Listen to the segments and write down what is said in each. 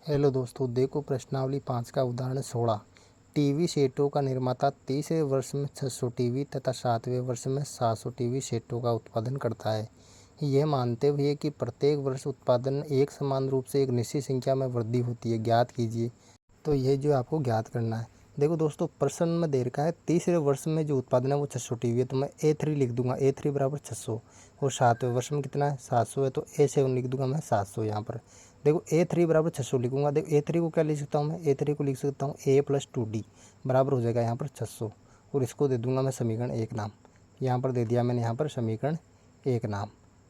Hello दोस्तों, देखो प्रश्नावली 5 का उदाहरण 16। टीवी सेटों का निर्माता तीसरे वर्ष में 600 टीवी तथा 7वें वर्ष में 700 टीवी सेटों का उत्पादन करता है। यह मानते हुए कि प्रत्येक वर्ष उत्पादन एक समान रूप से एक निश्चित संख्या में वृद्धि होती है, ज्ञात कीजिए। तो ये जो आपको ज्ञात करना है। देखो दोस्तों, प्रश्न में दे रखा है तीसरे वर्ष में जो उत्पादन है वो 600 टीवी है, तो मैं A3 लिख दूंगा, A3 बराबर 600। और 7वें वर्ष में कितना है, 700 है, तो A7 लिख दूंगा मैं 700 यहाँ पर। देखो A3 बराबर 600 लिखूंगा। देखो A3 को क्या लिख सकता हूँ मैं, A3 को लिख सकता हूँ A प्लस 2D बराबर हो जाएगा यहाँ पर 600। और इसको दे दूंगा मैं समीकरण 1 नाम। यहाँ पर दे दिया मैंने यहाँ पर समीकरण 1 नाम,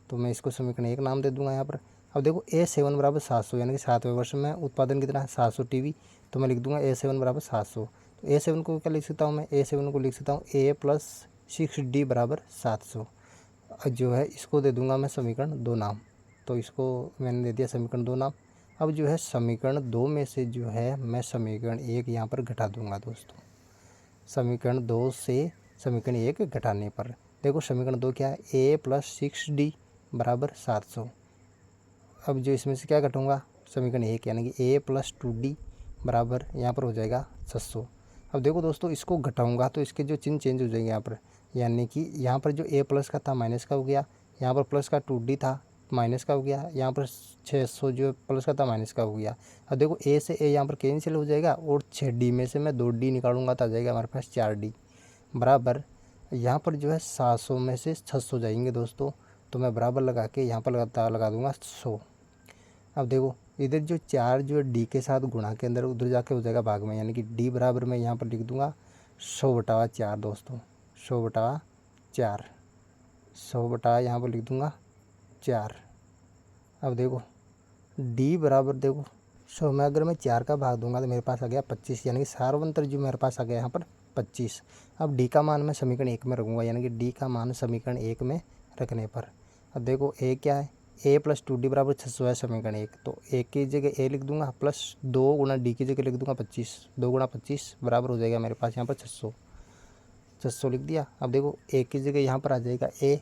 तो मैं इसको समीकरण 1 नाम दे दूंगा यहाँ पर। अब देखो A7 बराबर 700, यानी कि 7वें वर्ष में उत्पादन कितना है, 700 टीवी, तो मैं लिख दूंगा A7 बराबर 700। तो A7 को क्या लिख सकता हूँ मैं, A7 को लिख सकता हूँ A प्लस 6D बराबर 700। जो है इसको दे दूंगा मैं समीकरण 2 नाम, तो इसको मैंने दे दिया समीकरण 2 नाम। अब जो है समीकरण 2 में से जो है मैं समीकरण 1 यहाँ पर घटा दूंगा दोस्तों। समीकरण 2 से समीकरण 1 घटाने पर देखो समीकरण 2 क्या है, A प्लस 6D बराबर 700। अब जो इसमें से क्या घटाऊंगा, समीकरण 1 यानी कि A प्लस 2D बराबर यहाँ पर हो जाएगा 600। अब देखो दोस्तों, इसको घटाऊंगा तो इसके जो चिन्ह चेंज हो जाएंगे यहाँ पर, यानी कि यहाँ पर जो A प्लस का था माइनस का हो गया, यहाँ पर प्लस का 2D था माइनस का हो गया, यहाँ पर 600 जो प्लस का था माइनस का हो गया। अब देखो A से A यहाँ पर कैंसिल हो जाएगा और 6D में से मैं 2D निकालूंगा तो आ जाएगा हमारे पास 4D बराबर। यहाँ पर जो है 700 में से 600 जाएंगे दोस्तों, तो मैं बराबर लगा के यहाँ पर लगा दूंगा 100। अब देखो इधर जो 4 जो है डी के साथ गुणा के अंदर उधर जाके हो जाएगा भाग में, यानी कि डी बराबर मैं यहाँ पर लिख दूंगा 100/4 दोस्तों, 100/4, 100 यहाँ पर लिख दूंगा 4। अब देखो डी बराबर देखो 100 में अगर मैं 4 का भाग दूंगा तो मेरे पास आ गया 25, यानी कि सार्वंतर जो मेरे पास आ गया यहाँ पर 25। अब डी का मान मैं समीकरण 1 में रखूँगा, यानी कि डी का मान समीकरण 1 में रखने पर अब देखो ए क्या है, A प्लस 2D बराबर 600 है समीकरण 1, तो ए की जगह ए लिख दूंगा प्लस 2 गुना डी की जगह लिख दूंगा 25, 2 गुना 25 बराबर हो जाएगा मेरे पास यहाँ पर 600 लिख दिया। अब देखो ए की जगह यहाँ पर आ जाएगा A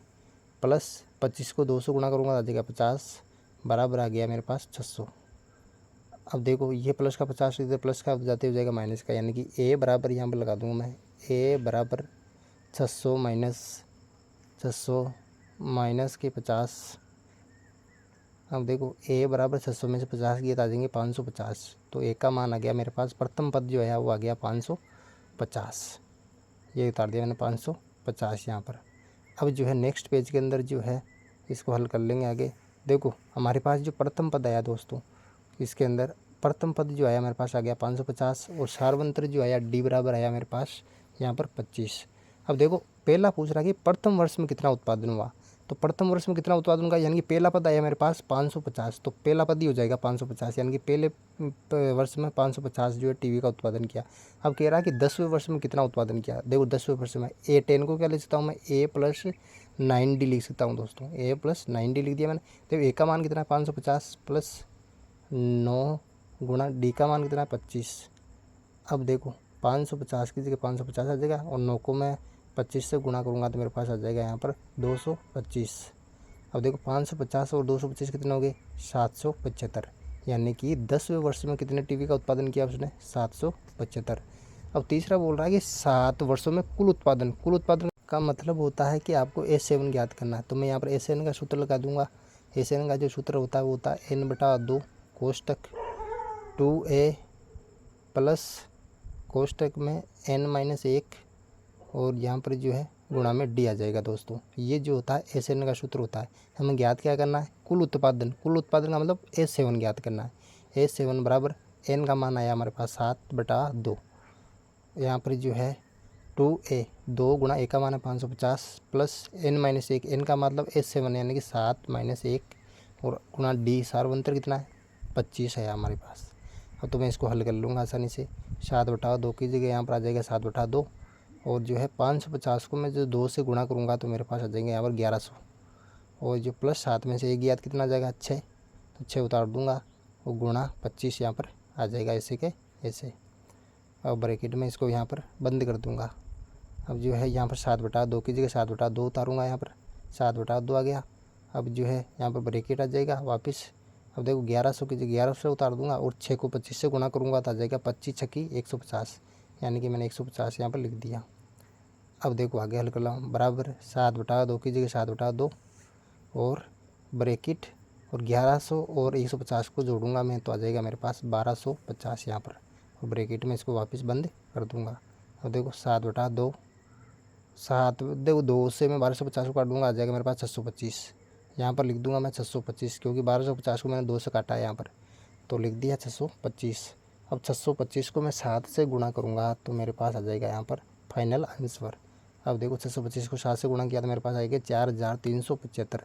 प्लस 25 को 2 से गुना करूँगा आ जाएगा 50 बराबर आ गया मेरे पास 600। अब देखो ये प्लस का 50 इधर प्लस का जाते हो जाएगा माइनस का, यानी कि A बराबर यहाँ पर लगा दूँगा मैं, A बराबर 600 माइनस के 50। अब देखो A बराबर 600 में से 50 किए तो आ जाएंगे 550, तो A का मान आ गया मेरे पास, प्रथम पद जो है वो आ गया 550, ये उतार दिया मैंने 550 यहाँ पर। अब जो है नेक्स्ट पेज के अंदर जो है इसको हल कर लेंगे आगे। देखो हमारे पास जो प्रथम पद आया दोस्तों, इसके अंदर प्रथम पद जो आया मेरे पास आ गया 550 और सार्वंतर जो आया डी बराबर आया मेरे पास यहाँ पर 25। अब देखो पहला पूछ रहा है कि प्रथम वर्ष में कितना उत्पादन हुआ, तो प्रथम वर्ष में कितना उत्पादन होगा, यानी कि पहला पद आया मेरे पास 550, तो पहला पद ही हो जाएगा 550, यानी कि पहले वर्ष में 550 जो है टीवी का उत्पादन किया। अब कह रहा है कि 10वें वर्ष में कितना उत्पादन किया। देखो 10वें वर्ष में A10 को क्या लिख सकता हूँ मैं, A प्लस 9D लिख सकता हूँ दोस्तों, A प्लस 9D लिख दिया मैंने। देखो A का मान कितना है 550 प्लस 9 गुणा डी का मान कितना है 25। अब देखो 550 की जगह 550 आ जाएगा और 9 को मैं 25 से गुणा करूँगा तो मेरे पास आ जाएगा यहाँ पर 225। अब देखो 550 और 225 कितने हो गए 775, यानी कि 10वें वर्ष में कितने टीवी का उत्पादन किया उसने 775। अब तीसरा बोल रहा है कि 7 वर्षों में कुल उत्पादन का मतलब होता है कि आपको A7 ज्ञात करना है, तो मैं यहाँ पर A7 का सूत्र लगा दूंगा। A7 का जो सूत्र होता है वो होता है n/2 कोष्टक 2A प्लस कोष्टक में n-1 और यहाँ पर जो है गुणा में डी आ जाएगा दोस्तों। ये जो होता है A7 का सूत्र होता है। हमें ज्ञात क्या करना है, कुल उत्पादन का मतलब A7 ज्ञात करना है। A7 बराबर n का मान आया हमारे पास 7/2, यहाँ पर जो है 2A 2 गुणा A का मान है 550 प्लस n-1, n का मतलब A7 यानी कि 7-1 और गुणा डी सार्वंतर कितना है 25 है हमारे पास। अब तो मैं इसको हल कर लूँगा आसानी से, 7/2 की जगह यहाँ पर आ जाएगा 7/2 और जो है 550 को मैं जो 2 से गुणा करूँगा तो मेरे पास आ जाएंगे यहाँ पर 1100 और जो प्लस 7 में से एक याद कितना आ जाएगा 6, तो 6 उतार दूँगा और गुणा 25 यहाँ पर आ जाएगा ऐसे के ऐसे। अब ब्रैकेट में इसको यहाँ पर बंद कर दूँगा। अब जो है यहाँ पर 7/2 की जगह 7/2 उतारूँगा, यहाँ पर 7/2 आ गया। अब जो है यहाँ पर ब्रैकेट आ जाएगा वापस अब देखो 1100 की जगह 1100 उतार दूंगा और 6 को 25 से गुणा करूँगा तो आ जाएगा 25 छक्की 150, यानी कि मैंने 150 यहाँ पर लिख दिया। अब देखो आगे हल कर ला बराबर 7/2 की जगह 7/2 और ब्रैकेट और 1100 और 150 को जोड़ूंगा मैं तो आ जाएगा मेरे पास 1250 यहाँ पर, और ब्रैकेट में इसको वापस बंद कर दूंगा। अब देखो 7/2 7 देखो 2 से मैं 1250 को काट दूंगा, आ जाएगा मेरे पास 625। यहाँ पर लिख दूंगा मैं 625 क्योंकि 1250 को मैंने 2 से काटा है यहाँ पर, तो लिख दिया 625। अब 625 को मैं 7 से गुणा करूँगा तो मेरे पास आ जाएगा यहाँ पर फाइनल आंसर। अब देखो 625 को 7 से गुणा किया तो मेरे पास आएगा 4375,